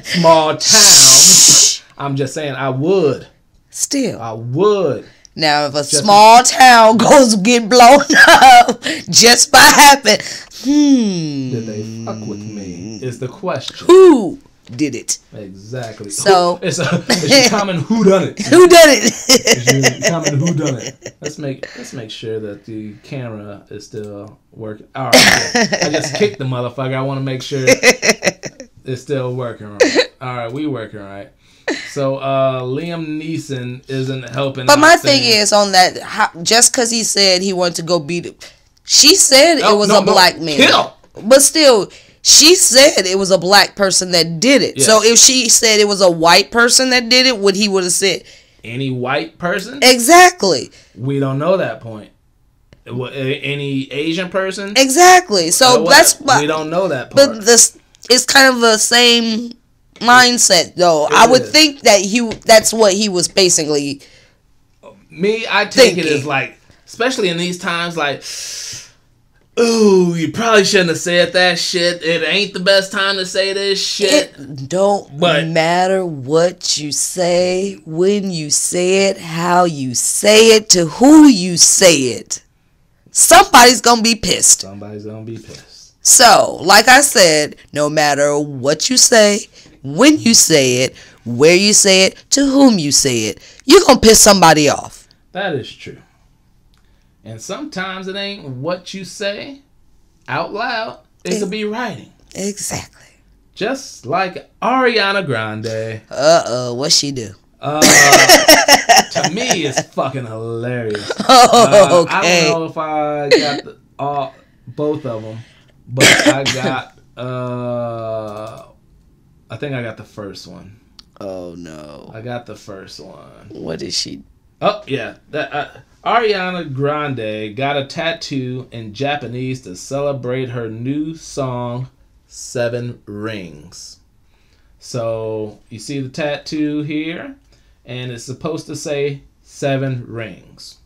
small town. I'm just saying, I would. Still. I would. Now, if a small town goes get blown up just by happen, did they fuck with me? Is the question. Who did it? Exactly. So it's a common who done it. Who done it? It's common who done it. Let's make sure that the camera is still working. All right. I just kicked the motherfucker. I want to make sure it's still working right. All right, we working right. So Liam Neeson isn't helping. But my thing is on that, just because he said he wanted to go beat it, she said it was a black man. Kill. But still, She said it was a black person that did it. Yes. So if she said it was a white person that did it, what he would have said? Any white person? Exactly. We don't know that point. Any Asian person? Exactly. So that's why we don't know that part. But it's kind of the same mindset, though. I would think that that's what he was basically. I take it as like, especially in these times, like, ooh, you probably shouldn't have said that shit. It ain't the best time to say this shit. It don't matter what you say, when you say it, how you say it, to who you say it. Somebody's gonna be pissed. Somebody's gonna be pissed. So, like I said, no matter what you say, when you say it, where you say it, to whom you say it, you're gonna piss somebody off. That is true. And sometimes it ain't what you say out loud. It could be writing. Exactly. Just like Ariana Grande. What she do? To me, it's fucking hilarious. Okay. I don't know if I got both of them, but I got. I think I got the first one. Oh no! I got the first one. What is she? Oh yeah, Ariana Grande got a tattoo in Japanese to celebrate her new song, 7 Rings. So you see the tattoo here, and it's supposed to say 7 rings.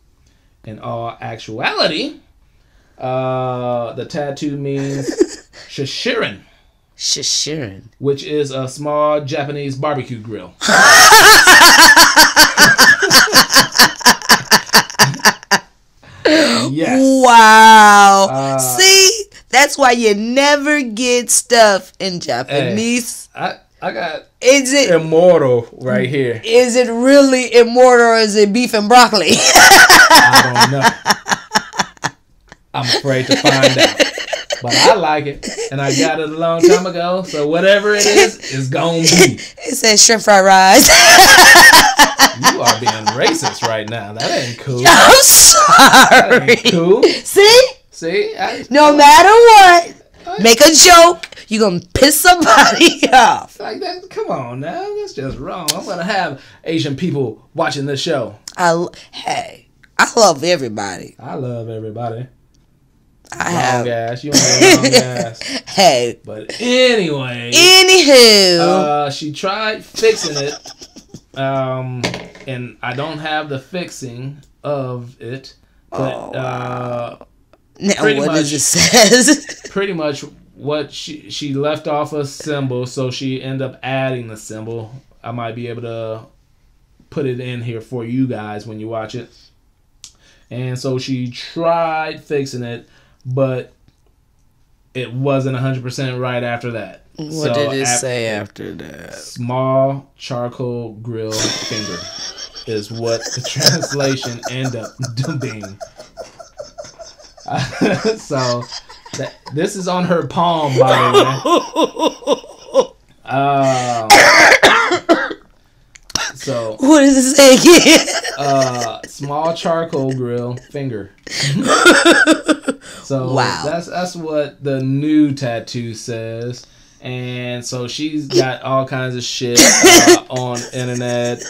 In all actuality, the tattoo means Shishirin. Shishirin. Which is a small Japanese barbecue grill. Yes. Wow. See, that's why you never get stuff in Japanese. Hey, I got immortal right here. Is it really immortal or is it beef and broccoli? I don't know. I'm afraid to find out. But I like it. And I got it a long time ago. So whatever it is, it's gonna be. It says shrimp fried rice. You are being racist right now. That ain't cool. I'm sorry. That ain't cool. See? No matter what, make a joke, you're going to piss somebody off. Like that. Come on now. That's just wrong. I'm going to have Asian people watching this show. Hey, I love everybody. I love everybody. I have gas. You want long gas. Hey. But anyway. Anywho. She tried fixing it. And I don't have the fixing of it. But now what does it says? Pretty much what she left off a symbol, so she ended up adding the symbol. I might be able to put it in here for you guys when you watch it. And so she tried fixing it, but it wasn't 100% right after that. What did it say after that? Small charcoal grill finger is what the translation ended up being. So this is on her palm, by the way. So what does it say again? Small charcoal grill finger. So wow. That's what the new tattoo says. And so she's got all kinds of shit on internet,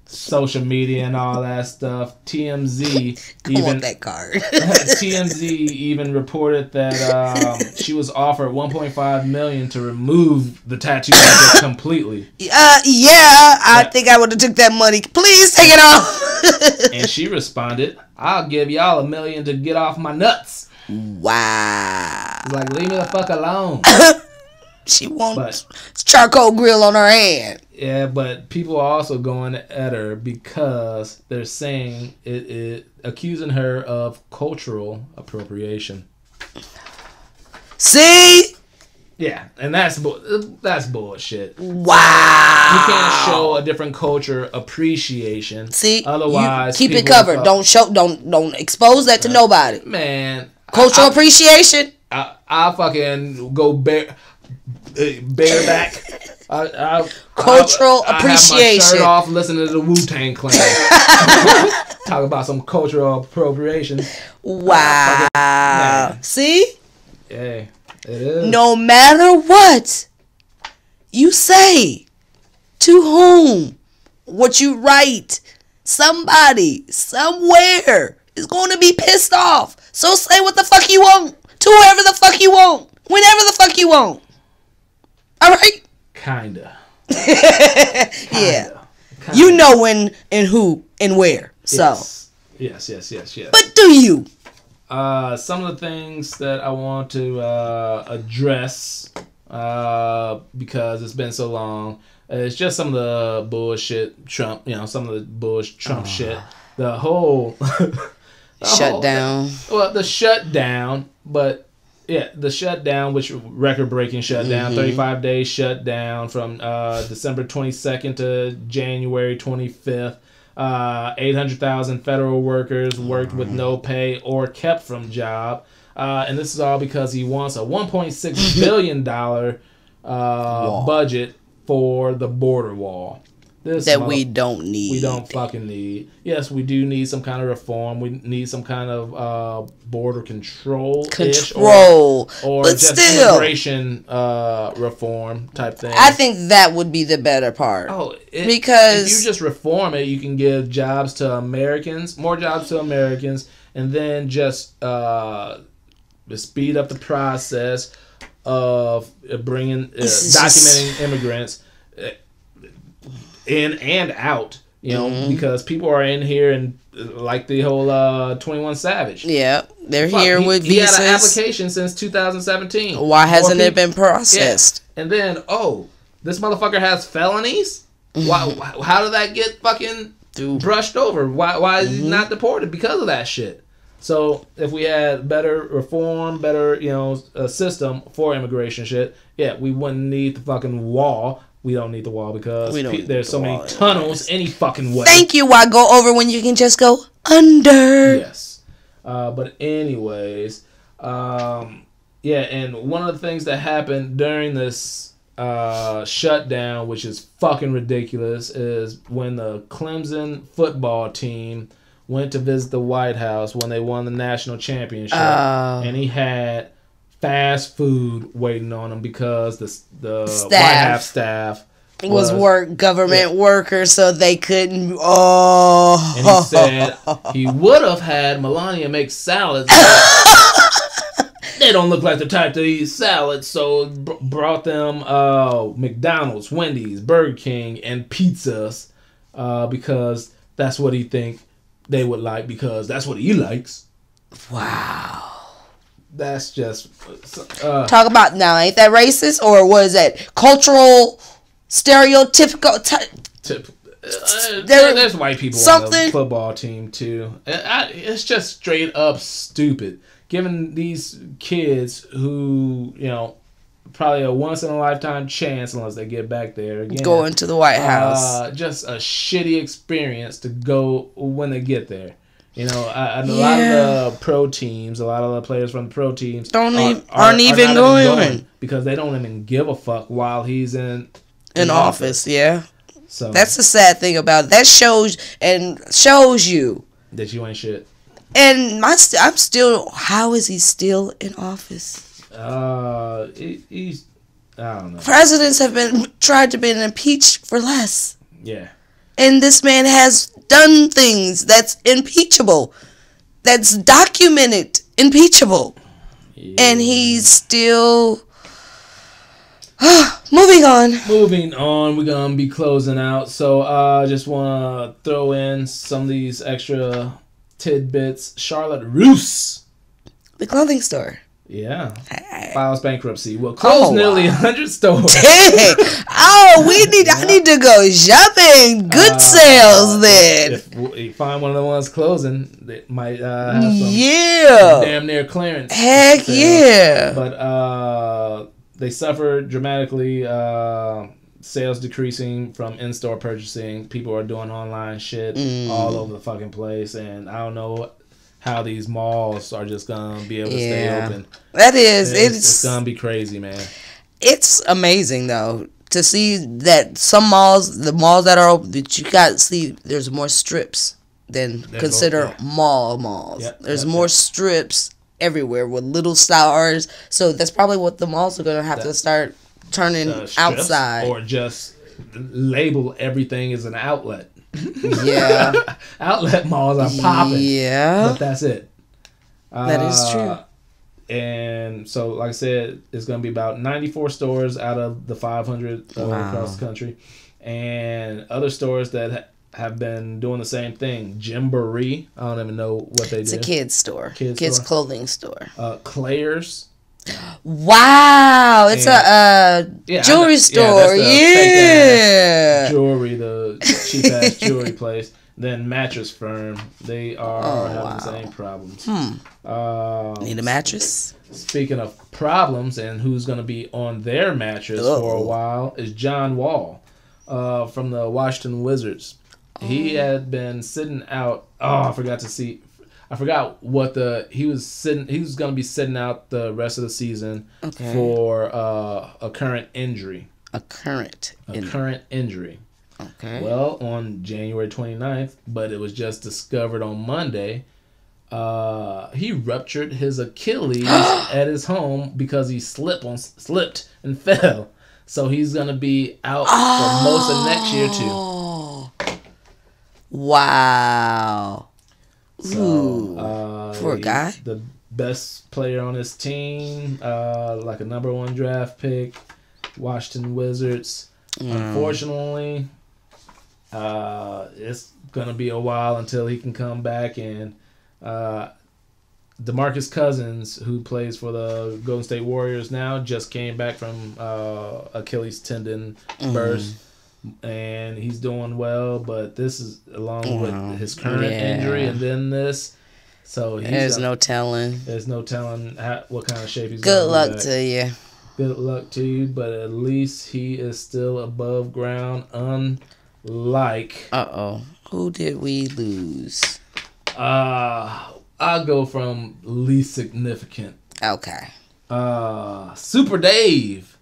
social media and all that stuff. TMZ I want that card. TMZ even reported that she was offered $1.5 million to remove the tattoo completely. I think I would have took that money. Please take it off. And she responded, "I'll give y'all $1 million to get off my nuts." Wow. It's like, leave me the fuck alone. She wants charcoal grill on her hand. Yeah, but people are also going at her because they're saying it accusing her of cultural appropriation. See? Yeah, and that's bullshit. Wow. You can't show a different culture appreciation. See? Otherwise, keep it covered. Don't expose that to nobody. Man, cultural appreciation. I'll fucking go bareback. Cultural appreciation. I have my shirt off, listening to the Wu-Tang Clan. Talk about some cultural appropriation. Wow. See? Yeah, it is. no matter what you say, to whom, what you write, somebody, somewhere is going to be pissed off. So say what the fuck you want, to whoever the fuck you want, whenever the fuck you want. All right? Kinda. Yeah. Kinda. You know when and who and where. So. Yes. But do you? Some of the things that I want to address because it's been so long. It's just some of the bullshit Trump, some of the bullshit Trump shit. The whole shutdown. The shutdown, but yeah, the shutdown, which record-breaking shutdown, 35-day shutdown from December 22nd to January 25th. 800,000 federal workers worked with no pay or kept from job. And this is all because he wants a $1.6 billion budget for the border wall. We don't need. We don't fucking need. Yes, we do need some kind of reform. We need some kind of border control. Or but just still, immigration reform type thing. I think that would be the better part. Because if you just reform it, you can give jobs to Americans, more jobs to Americans, and then just speed up the process of bringing documenting immigrants in and out, because people are in here and like the whole 21 Savage. Yeah, they're here with visas. He had an application since 2017. Why hasn't it been processed? Yeah. And then, this motherfucker has felonies? Why? How did that get fucking brushed over? Why is he not deported because of that shit? So if we had better reform, better a system for immigration shit, we wouldn't need the fucking wall. We don't need the wall because there's so many tunnels any fucking way. Thank you. Why go over when you can just go under? Yes. But anyways, and one of the things that happened during this shutdown, which is fucking ridiculous, is when the Clemson football team went to visit the White House when they won the national championship, and he had fast food waiting on him because the White House staff was government workers, so they couldn't. And he said he would have had Melania make salads. They don't look like the type to eat salads, so brought them McDonald's, Wendy's, Burger King, and pizzas because that's what he think they would like, because that's what he likes. Wow. That's just talk about now. Ain't that racist, or was that cultural stereotypical? There's white people on the football team too. It's just straight up stupid. Giving these kids who probably a once in a lifetime chance, unless they get back there again, going to the White House, just a shitty experience to go when they get there. A lot of the pro teams, a lot of the players from the pro teams aren't even going because they don't even give a fuck while he's in office. Yeah, so that's the sad thing about it. That shows you that you ain't shit. And I'm still. How is he still in office? He's. I don't know. Presidents have tried to be impeached for less. Yeah. And this man has done things that's impeachable, that's documented, impeachable, and he's still. Moving on, we're gonna be closing out. So I just want to throw in some of these extra tidbits. Charlotte Russe, the clothing store. Yeah. Files bankruptcy. Will close nearly 100 stores. Dang. I need to go shopping. Good sales then. If you find one of the ones closing, it might have some damn near clearance. Heck sales. But they suffered dramatically, sales decreasing from in-store purchasing. People are doing online shit all over the fucking place, and I don't know how these malls are just gonna be able to stay open. That is, it's gonna be crazy, man. It's amazing though to see that some malls, the malls that are open, that you got to see, there's more strips than consider malls. Yep, there's more strips everywhere with little stars. So that's probably what the malls are going to have to start turning outside. Or just label everything as an outlet. Yeah. Outlet malls are popping. Yeah. But that's it. That is true. And so, like I said, it's going to be about 94 stores out of the 500 across the country. And other stores that have been doing the same thing. Gymboree. I don't even know what they do. It's a kid's store. Kids clothing store. Claire's. Wow. It's a jewelry store. Yeah. Jewelry, the cheap-ass jewelry place. Then Mattress Firm. They are having the same problems. Need a mattress? Speaking of problems and who's going to be on their mattress for a while is John Wall from the Washington Wizards. He had been sitting out. I forgot what he was going to be sitting out the rest of the season for a current injury. A current injury. Okay. Well, on January 29th, but it was just discovered on Monday, he ruptured his Achilles at his home because he slipped and fell. So he's going to be out for most of next year, too. Wow. So, poor guy. The best player on his team, like a number 1 draft pick, Washington Wizards. Unfortunately, it's going to be a while until he can come back. And DeMarcus Cousins, who plays for the Golden State Warriors now, just came back from Achilles tendon burst. And he's doing well, but this is along with his current injury and then this. So there's no telling. There's no telling what kind of shape he's Good luck to you. Good luck to you, but at least he is still above ground, unlike... Who did we lose? I'll go from least significant. Okay. Super Dave.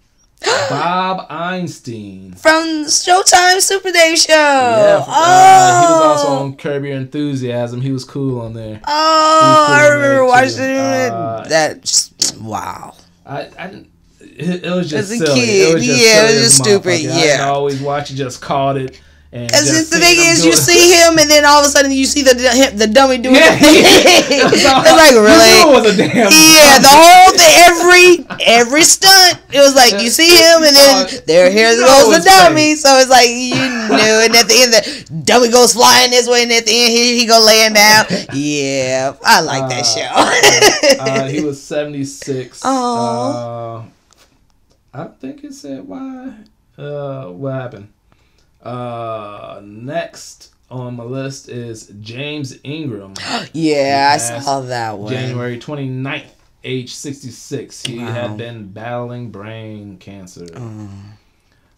Bob Einstein. From Showtime Super Dave Show. Yeah, he was also on Curb Your Enthusiasm. He was cool on there. I remember watching it. Wow. It was just as a silly. kid, it was just stupid. I always watch it, just caught it. Because the thing is, you see him, and then all of a sudden you see the dummy doing the thing. It's like, really? It was a damn the whole thing, every stunt. It was like, you see him, and then here goes the dummy. So it's like, you knew. And at the end, the dummy goes flying this way, and at the end, he go laying down. Yeah, I like that show. He was 76. I don't think it said why. What happened? Next on my list is James Ingram. Yeah, I saw that one. January 29th, age 66. He had been battling brain cancer.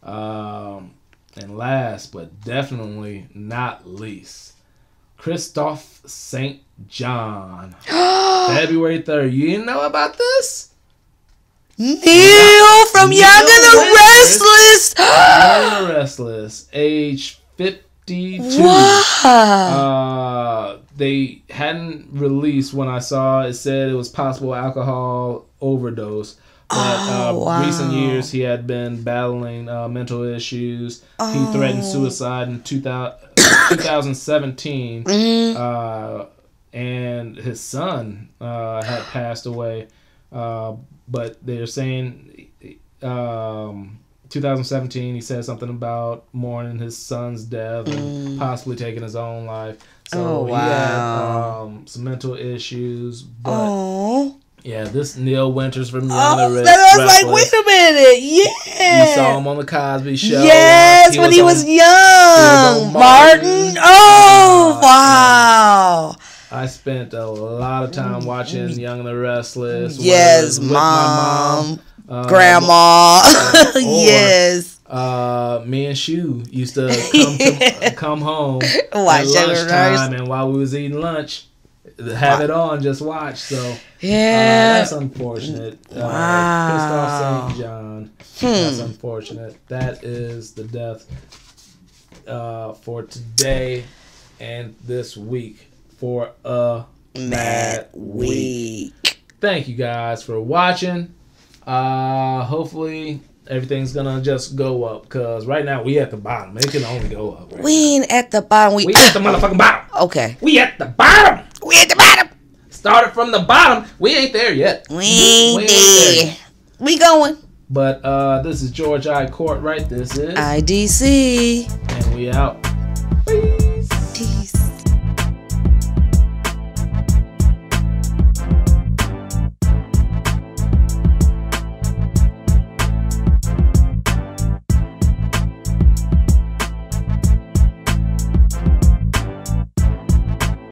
And last but definitely not least, Christophe St. John. February 3rd. You didn't know about this? Neil from Young and the Restless. Young and the Restless, age 52. Wow. They hadn't released when I saw it. Said it was possible alcohol overdose. But recent years he had been battling mental issues. He threatened suicide in 2017. And his son had passed away. But they're saying 2017 he said something about mourning his son's death and possibly taking his own life. So he had some mental issues. But yeah, this Neil Winters from Young and the Restless. I was like, wait a minute. Yeah. You saw him on the Cosby Show. Yes, when he was young. Martin. Wow. I spent a lot of time watching Young and the Restless. Yes, with my mom, grandma. Yes. Me and Shu used to come home watch at lunchtime, and while we was eating lunch, have it on, just watch. So that's unfortunate. Christophe St. John. That's unfortunate. That is the death for today and this week. For a mad week. Thank you guys for watching. Hopefully everything's gonna just go up, because right now we at the bottom. It can only go up. Right we ain't at the bottom. We at the motherfucking bottom. Okay. We at the bottom. We at the bottom. Started from the bottom. We ain't there yet. We ain't there. We going. But this is George I. Cortright. This is IDC. And we out. Bye.